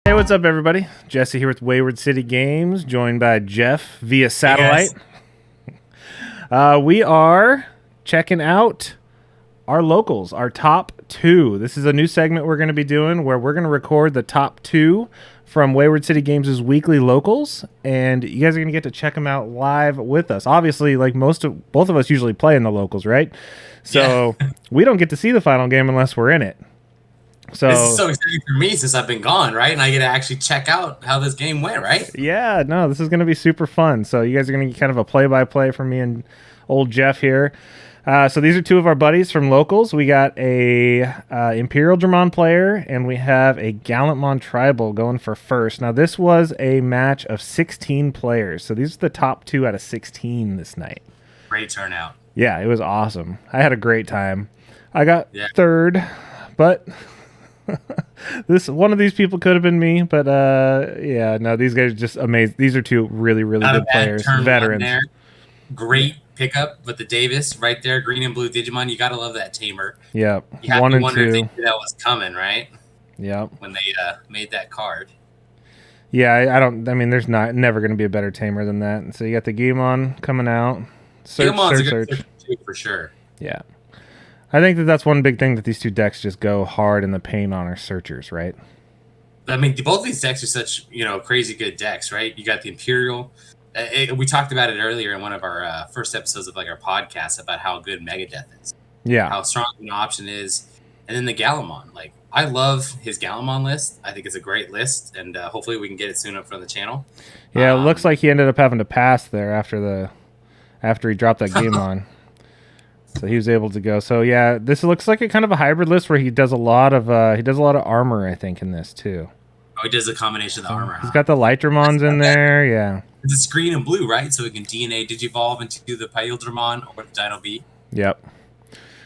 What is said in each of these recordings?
Hey, what's up, everybody? Jesse here with Wayward City Games, joined by Jeff via satellite. We are checking out our locals, our top 2. This is a new segment we're going to be doing where we're going to record the top 2 from Wayward City Games' weekly locals, and you guys are going to get to check them out live with us. Obviously, like both of us usually play in the locals, right? So we don't get to see the final game unless we're in it. So this is so exciting for me since I've been gone, right? And I get to actually check out how this game went, right? Yeah, no, this is going to be super fun. So you guys are going to get kind of a play-by-play from me and old Jeff here. So these are 2 of our buddies from locals. We got a Imperialdramon player, and we have a Gallantmon tribal going for first. Now, this was a match of 16 players. So these are the top 2 out of 16 this night. Great turnout. Yeah, it was awesome. I had a great time. I got third, but... one of these people could have been me, but yeah, no, these guys are just amazing. These are 2 really good players, veterans. There. Great pickup with the Davis right there, green and blue Digimon. You gotta love that tamer. Yep, you have 1 to and wonder 2. if they knew that was coming, right? Yep. When they made that card. Yeah, I mean, there's never going to be a better tamer than that. And so you got the Digimon coming out. Search. Too, for sure. Yeah. I think that's one big thing that these 2 decks just go hard in the paint on our searchers, right? I mean, both these decks are such, crazy good decks, right? You got the Imperial. We talked about it earlier in one of our first episodes of like our podcast about how good Megadeth is. Yeah. How strong an option is. And then the Gallantmon. Like, I love his Gallantmon list. I think it's a great list, and hopefully we can get it soon up from the channel. Yeah, it looks like he ended up having to pass there after he dropped that game on. So he was able to go. So yeah, this looks like a kind of a hybrid list where he does a lot of armor, I think, in this too. Oh, he does a combination of the armor. He's got the Lightramons in there, yeah. It's a green and blue, right? So we can DNA Digivolve into the Imperialdramon or the Dino B. Yep.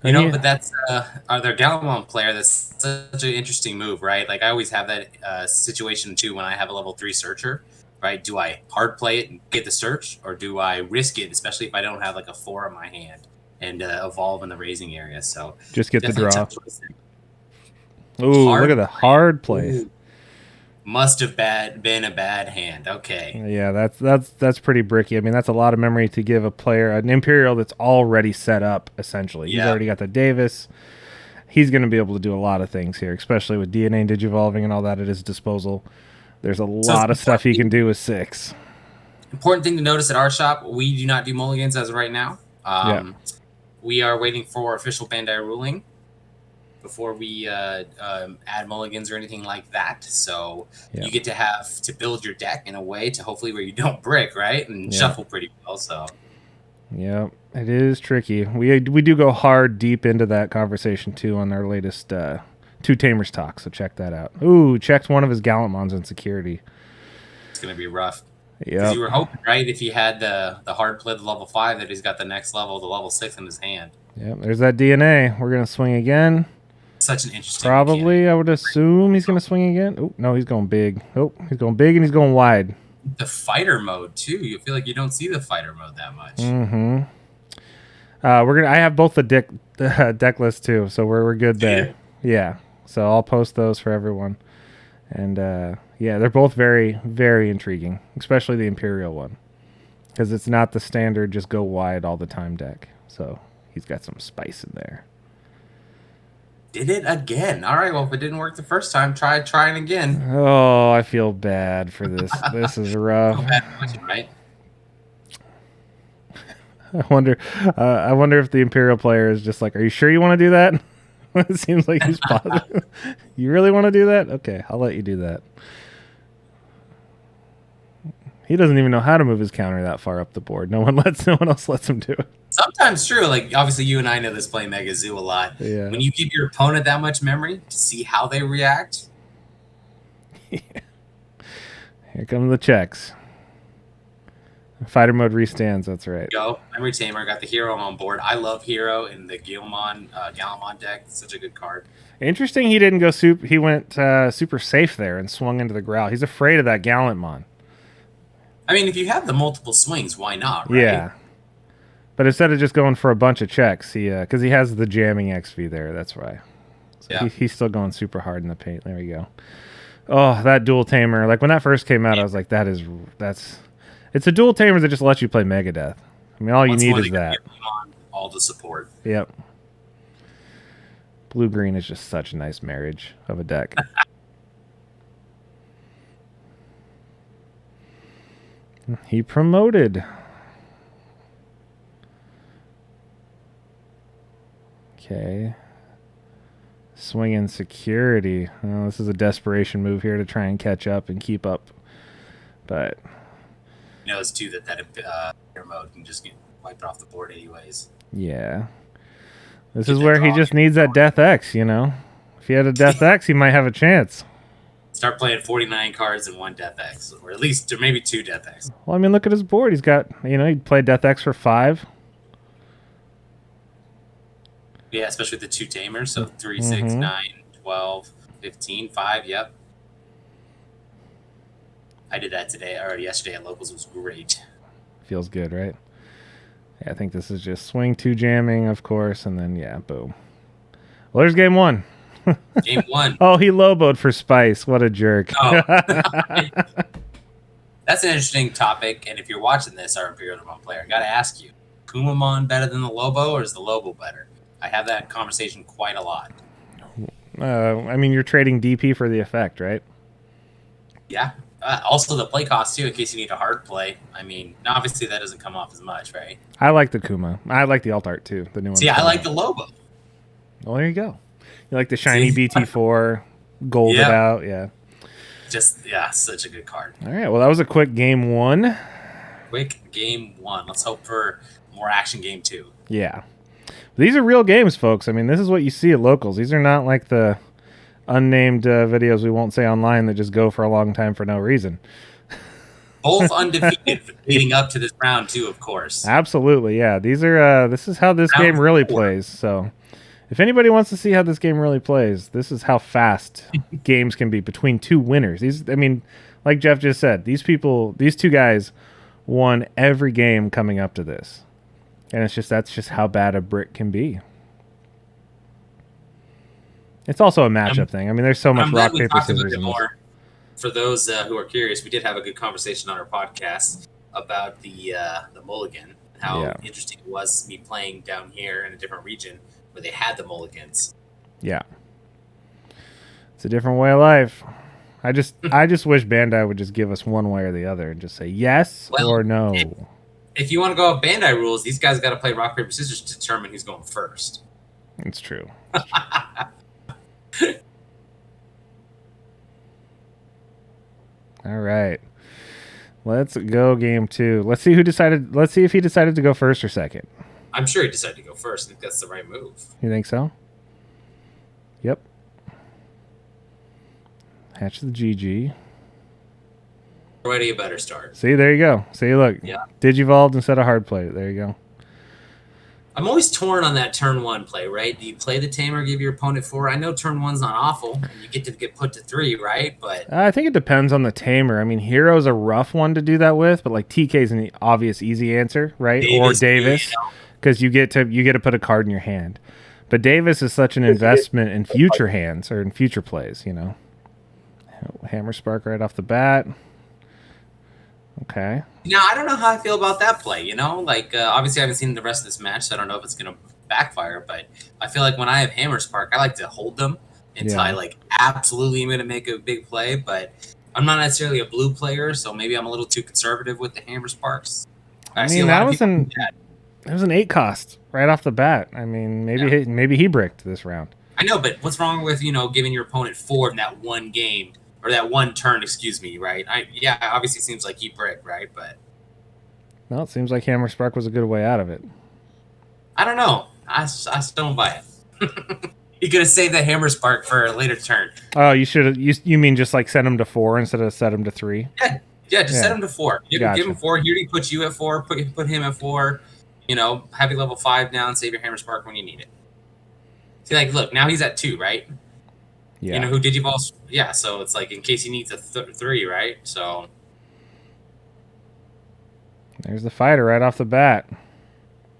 But that's their Gallantmon player. That's such an interesting move, right? Like I always have that situation too when I have a level 3 searcher, right? Do I hard play it and get the search, or do I risk it, especially if I don't have like a 4 in my hand? And evolve in the raising area. So just get the draw. Ooh, look at the hard play. Must have been a bad hand. Okay. Yeah, that's pretty bricky. I mean, that's a lot of memory to give a player an Imperial that's already set up. Essentially, he's already got the Davis. He's going to be able to do a lot of things here, especially with DNA Digivolving and all that at his disposal. There's a lot of stuff he can do with 6. Important thing to notice at our shop: we do not do mulligans as of right now. We are waiting for official Bandai ruling before we add mulligans or anything like that. So you get to have to build your deck in a way to hopefully where you don't brick, right? And shuffle pretty well. So yeah, it is tricky. We do go hard deep into that conversation too on our latest 2 Tamers talk. So check that out. Ooh, checked one of his Gallantmons in security. It's gonna be rough. Yeah, you were hoping, right? If he had the hard play, the level 5, that he's got the next level, the level 6 in his hand. Yep, there's that DNA. We're gonna swing again. Such an interesting. Probably, mechanic. I would assume he's gonna swing again. Oh no, he's going big. Oh, he's going big and he's going wide. The fighter mode too. You feel like you don't see the fighter mode that much. Mm-hmm. I have both the deck list too, so we're good there. Yeah. So I'll post those for everyone. And yeah, they're both very, very intriguing, especially the Imperial one, because it's not the standard just go wide all the time deck. So he's got some spice in there. Did it again. All right, well, if it didn't work the first time, trying again. Oh, I feel bad for this. This is rough. Right? I wonder if the Imperial player is just like, are you sure you want to do that? It seems like he's positive. You really want to do that? Okay, I'll let you do that. He doesn't even know how to move his counter that far up the board. No one else lets him do it. Sometimes true. Like obviously you and I know this playing Mega Zoo a lot. Yeah. When you give your opponent that much memory to see how they react. Yeah. Here come the checks. Fighter mode restands, that's right. Go. Memory Tamer, got the Hero on board. I love Hero in the Gallantmon deck. It's such a good card. Interesting he didn't go super. He went super safe there and swung into the growl. He's afraid of that Gallantmon. I mean, if you have the multiple swings, why not, right? Yeah. But instead of just going for a bunch of checks, because he has the jamming XV there, that's why. So yeah. He's still going super hard in the paint. There we go. Oh, that dual tamer. Like when that first came out, I was like, it's a dual tamer that just lets you play Megadeth. I mean, all you need is that. All the support. Yep. Blue-green is just such a nice marriage of a deck. He promoted. Okay. Swinging security. Oh, this is a desperation move here to try and catch up and keep up. But he knows too that air mode can just get wiped off the board anyways. Yeah. This is where he just needs that Death X, you know? If he had a Death X, he might have a chance. Start playing 49 cards and one Death X, or at least or maybe two Death X. Well, I mean, look at his board. He's got, he'd play Death X for 5. Yeah, especially with the 2 tamers. So 3, 6, 9, 12, 15, 5. Yep. I did that today or yesterday at Locals. It was great. Feels good, right? Yeah, I think this is just swing 2 jamming, of course, and then, yeah, boom. Well, there's game 1. Game 1. Oh, he loboed for Spice. What a jerk. Oh. That's an interesting topic, and if you're watching this, our Imperialdramon player, I got to ask you, Kumamon better than the Lobo, or is the Lobo better? I have that conversation quite a lot. I mean, you're trading DP for the effect, right? Yeah. Also, the play cost, too, in case you need a hard play. I mean, obviously, that doesn't come off as much, right? I like the Kuma. I like the alt art, too. The new one. See, I like the Lobo. Well, there you go. You like the shiny BT4, gold it out, yeah. Such a good card. All right, well, that was a quick game 1. Quick game 1. Let's hope for more action game 2. Yeah. These are real games, folks. I mean, this is what you see at Locals. These are not like the unnamed videos we won't say online that just go for a long time for no reason. Both undefeated leading up to this round, too, of course. Absolutely, yeah. These are this is how this game really plays. So if anybody wants to see how this game really plays, this is how fast games can be between 2 winners. I mean, like Jeff just said, these 2 guys won every game coming up to this. And that's just how bad a brick can be. It's also a matchup thing. I mean, there's so much rock, paper, scissors. More. For those who are curious, we did have a good conversation on our podcast about the Mulligan, how interesting it was me playing down here in a different region where they had the Mulligans. Yeah. It's a different way of life. I just wish Bandai would just give us one way or the other and just say yes or no. If you want to go with Bandai rules, these guys got to play rock, paper, scissors to determine who's going first. It's true. All right. Let's go game 2. Let's see if he decided to go first or second. I'm sure he decided to go first. I think that's the right move. You think so? Yep. Hatch the GG. Already a better start. See, there you go. See, look. Yeah. Digivolved instead of hard play. There you go. I'm always torn on that turn 1 play, right? Do you play the tamer, give your opponent 4? I know turn 1's not awful, and you get put to 3, right? But I think it depends on the tamer. I mean, Hero's a rough one to do that with, but like TK's an obvious easy answer, right? Davis, because you get to put a card in your hand. But Davis is such an investment in future hands or in future plays, you know. Hammer Spark right off the bat. Okay. Now, I don't know how I feel about that play, you know? Like, obviously, I haven't seen the rest of this match, so I don't know if it's going to backfire, but I feel like when I have Hammer Spark, I like to hold them until I, absolutely am going to make a big play, but I'm not necessarily a blue player, so maybe I'm a little too conservative with the Hammer Sparks. I mean, that was an 8 cost right off the bat. I mean, maybe he bricked this round. I know, but what's wrong with, giving your opponent 4 in that one game? Or that one turn, excuse me, right? Obviously seems like he bricked, right? But well, it seems like Hammer Spark was a good way out of it. I don't know. I still don't buy it. You could have saved that Hammer Spark for a later turn. Oh, you should have. You mean just like set him to 4 instead of set him to 3? Yeah, set him to 4. Give him 4. He already put you at 4. Put him at 4. Heavy level 5 down. Save your Hammer Spark when you need it. See, like, look, now he's at 2, right? Yeah. You know who Digivolves? Yeah, so it's like in case he needs a 3, right? So there's the fighter right off the bat.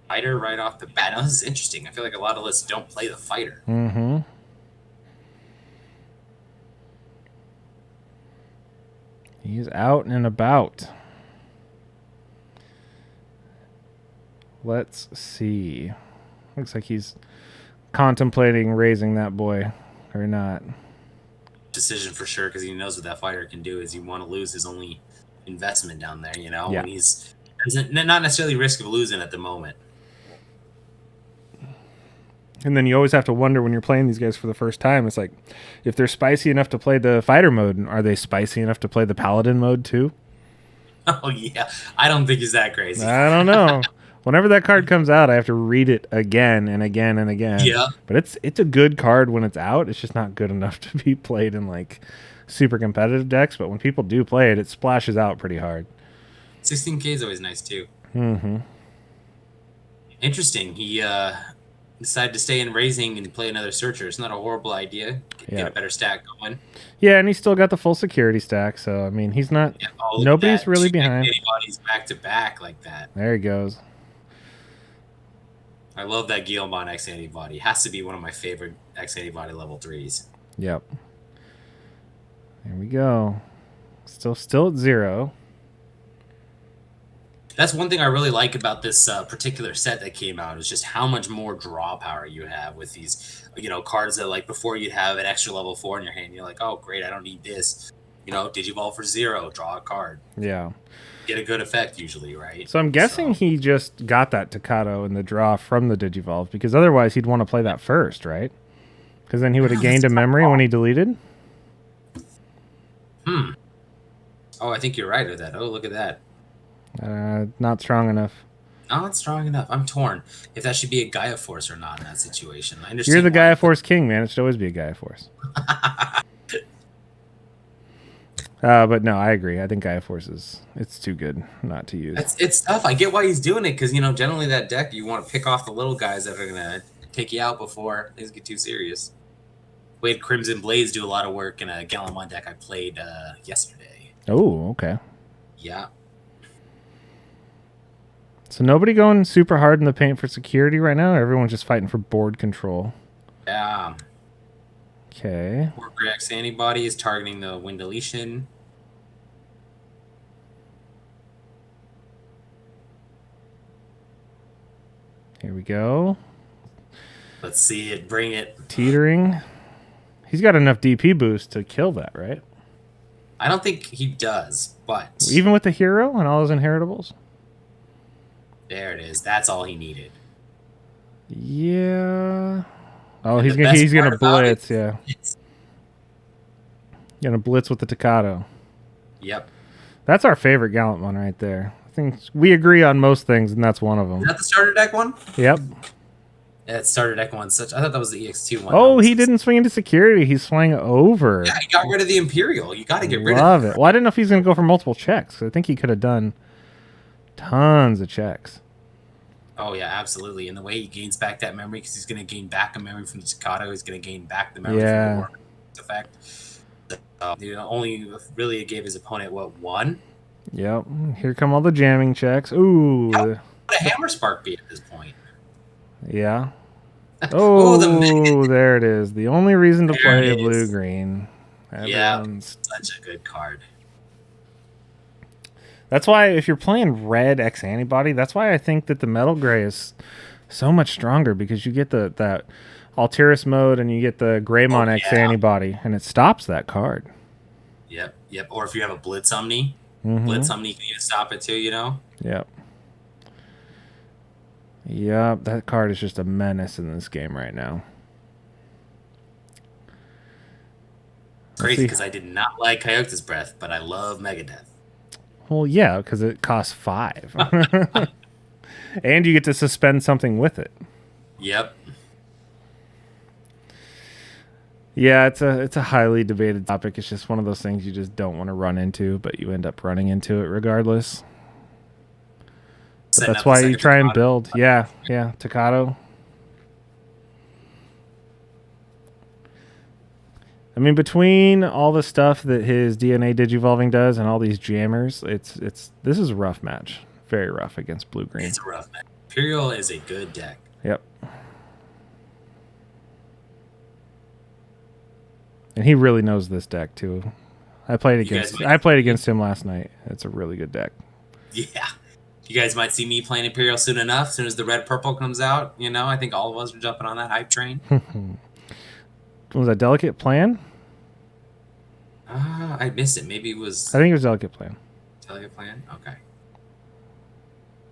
Fighter right off the bat. Now, this is interesting. I feel like a lot of lists don't play the fighter. Mm-hmm. He's out and about. Let's see. Looks like he's contemplating raising that boy or not. Decision for sure, because he knows what that fighter can do. Is he want to lose his only investment down there? You know, Yeah. when he's not necessarily risk of losing at the moment. And then you always have to wonder when you're playing these guys for the first time. It's like, if they're spicy enough to play the fighter mode, are they spicy enough to play the paladin mode too? Oh yeah, I don't think he's that crazy. I don't know. Whenever that card comes out, I have to read it again and again and again. Yeah. But it's a good card when it's out. It's just not good enough to be played in like super competitive decks. But when people do play it, it splashes out pretty hard. 16K is always nice too. Mm-hmm. Interesting. He decided to stay in raising and play another searcher. It's not a horrible idea. Get a better stack going. Yeah, and he's still got the full security stack. So I mean, he's not. Yeah, nobody's really behind. Anybody's back to back like that. There he goes. I love that Gallantmon X antibody. Has to be one of my favorite X antibody level 3s. Yep. There we go. Still at 0. That's one thing I really like about this particular set that came out, is just how much more draw power you have with these, cards that, like, before you'd have an extra level 4 in your hand. You're like, oh, great, I don't need this. Digivolve for 0, draw a card. Yeah. Get a good effect usually, right? So I'm guessing he just got that Takato in the draw from the Digivolve, because otherwise he'd want to play that first, right? Because then he would have gained a memory when he deleted. Oh, I think you're right with that. Oh, look at that. Not strong enough. Not strong enough. I'm torn if that should be a Gaia Force or not in that situation. I understand. You're the Gaia Force king, man. It should always be a Gaia Force. But no, I agree. I think Gaia Force it's too good not to use. It's tough. I get why he's doing it, because generally that deck you want to pick off the little guys that are gonna take you out before things get too serious. We had Crimson Blades do a lot of work in a Gallantmon deck I played yesterday. Oh, okay. Yeah. So nobody going super hard in the paint for security right now? Everyone's just fighting for board control. Yeah. Okay. Worker X antibody is targeting the wind deletion. Here we go. Let's see it. Bring it. Teetering. He's got enough DP boost to kill that, right? I don't think he does, but... Even with the hero and all his inheritables? There it is. That's all he needed. Yeah. Oh, he's gonna blitz, yeah. Gonna blitz with the Takato. Yep. That's our favorite Gallantmon right there. I think we agree on most things, and that's one of them. Is that the starter deck one? Yep. Yeah, it's starter deck one. I thought that was the EX2 one. Oh, he didn't swing into security. He swung over. Yeah, he got rid of the Imperial. You got to get rid of it. Love it. Well, I didn't know if he was going to go for multiple checks. I think he could have done tons of checks. Oh, yeah, absolutely. And the way he gains back that memory, because he's going to gain back a memory from the Staccato. He's going to gain back the memory from the war effect. Only really gave his opponent, one? Yep. Here come all the jamming checks. Ooh. How would a Hammer Spark be at this point? Yeah. Oh, there it is. The only reason to play a blue-green. Yeah, such a good card. That's why if you're playing red X antibody, that's why I think that the metal gray is so much stronger, because you get that Altiris mode and you get the Greymon X antibody, and it stops that card. Yep. Or if you have a Blitz Omni, Blitz Omni can stop it too, Yep. Yep, that card is just a menace in this game right now. Crazy, because I did not like Coyote's Breath, but I love Megadeth. Well, yeah, because it costs 5. And you get to suspend something with it. Yep. Yeah, it's a highly debated topic. It's just one of those things you just don't want to run into, but you end up running into it regardless. But that's why you try and build. Yeah, Takato. I mean, between all the stuff that his DNA digivolving does and all these jammers, this is a rough match. Very rough against blue-green. It's a rough match. Imperial is a good deck. Yep. And he really knows this deck too. I played against him last night. It's a really good deck. Yeah. You guys might see me playing Imperial soon enough. As soon as the red purple comes out, you know, I think all of us are jumping on that hype train. Was that Delicate Plan? I missed it. Maybe it was. I think it was Delicate Plan. Delicate Plan? Okay.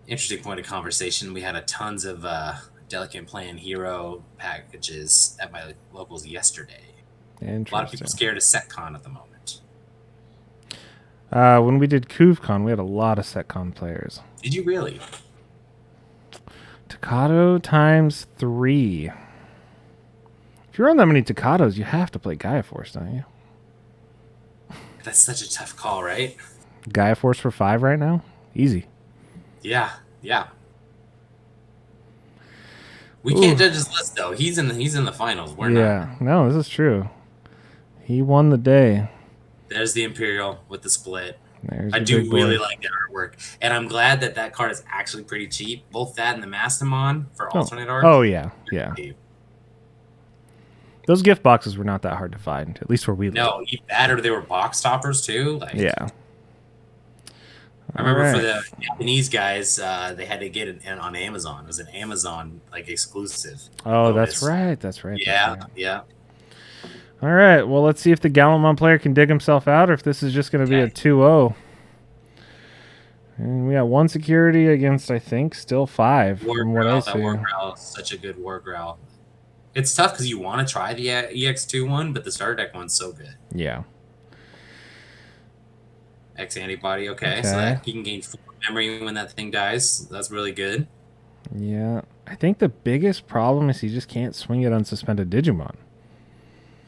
Interesting point of conversation. We had tons of Delicate Plan hero packages at my locals yesterday. A lot of people scared of SetCon at the moment. When we did CouvCon, we had a lot of SetCon players. Did you really? Takado times 3. If you run that many Takados, you have to play Gaia Force, don't you? That's such a tough call, right? Gaia Force for 5 right now? Easy. Yeah. We can't judge his list though. He's in the finals. We're not. Yeah, no, this is true. He won the day. There's the Imperial with the split. There's I do really like that artwork, and I'm glad that card is actually pretty cheap. Both that and the Mastamon for alternate art. Oh yeah. Those gift boxes were not that hard to find, at least where we live. No, that or they were box toppers too. Yeah. I remember for the Japanese guys, they had to get it on Amazon. It was an Amazon exclusive. Oh, that's right. Yeah. All right. Well, let's see if the Gallantmon player can dig himself out, or if this is just going to be a 2-0. And we got 1 security against, I think, still 5. From what I see. That War Growl is such a good War Growl. It's tough because you want to try the EX2 one, but the starter deck one's so good. Yeah. X antibody, okay. So that he can gain 4 memory when that thing dies. That's really good. Yeah. I think the biggest problem is he just can't swing it on suspended Digimon.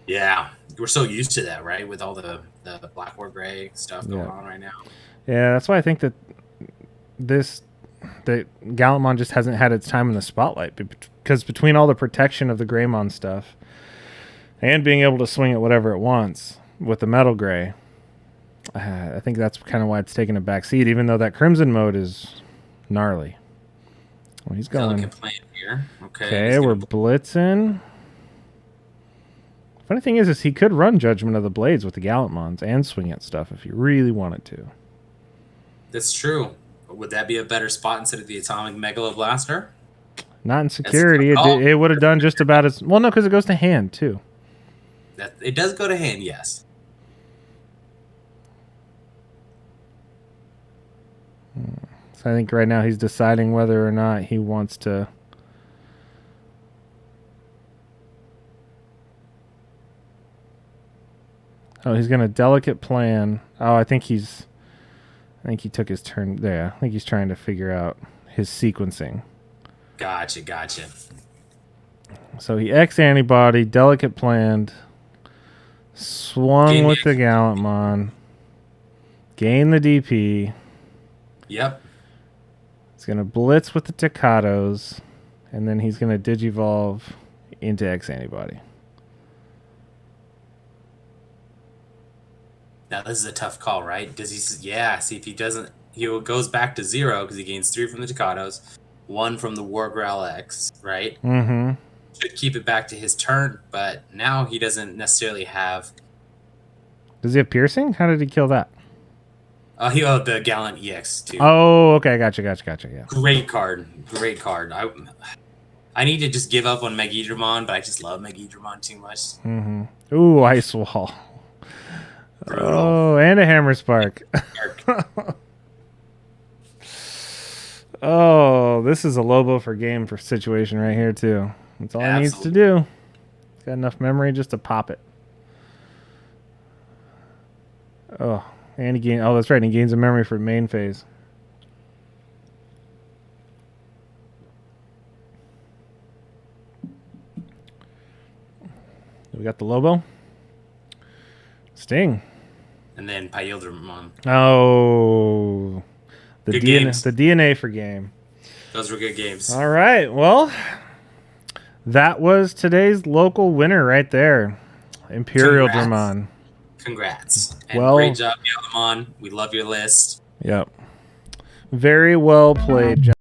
Yeah. We're so used to that, right? With all the Black or Gray stuff going on right now. Yeah, that's why I think that the Gallantmon just hasn't had its time in the spotlight, because between all the protection of the Greymon stuff and being able to swing it whatever it wants with the Metal Gray, I think that's kind of why it's taking a back seat, even though that Crimson mode is gnarly. Well, he's going. Here. Okay, we're blitzing. Funny thing is he could run Judgment of the Blades with the Gallantmons and swing at stuff if he really wanted to. That's true. But would that be a better spot instead of the Atomic Megaloblaster? Not in security. It would have done just about as well. No, because it goes to hand too. It does go to hand, yes. So I think right now he's deciding whether or not he wants to. Oh, he's going to Delicate Plan. Oh, I think he took his turn there. I think he's trying to figure out his sequencing. Gotcha. So he X antibody, Delicate Planned, swung with the Gallantmon, gained the DP. Yep. He's going to blitz with the Takados, and then he's going to Digivolve into X antibody. Now, this is a tough call, right? Does he? Yeah, see if he doesn't, he goes back to 0 because he gains 3 from the Takados, 1 from the War Growl X, right? Mm-hmm. Should keep it back to his turn, but now he doesn't necessarily have. Does he have piercing? How did he kill that? He the Gallant EX too. Oh, okay, gotcha. Yeah. Great card. I need to just give up on Megidramon, but I just love Megidramon too much. Mm-hmm. Ooh, Ice Wall. Brutal. Oh, and a Hammer Spark. Oh, this is a Lobo for game for situation right here too. That's all he needs to do. He's got enough memory just to pop it. Oh, and he gains. Oh, that's right. He gains a memory for main phase. We got the Lobo. Sting. And then Imperialdramon. Oh, the DNA for game. Those were good games. All right. Well, that was today's local winner right there. Imperialdramon. Congrats. And great job, Gallantmon. We love your list. Yep. Very well played, John.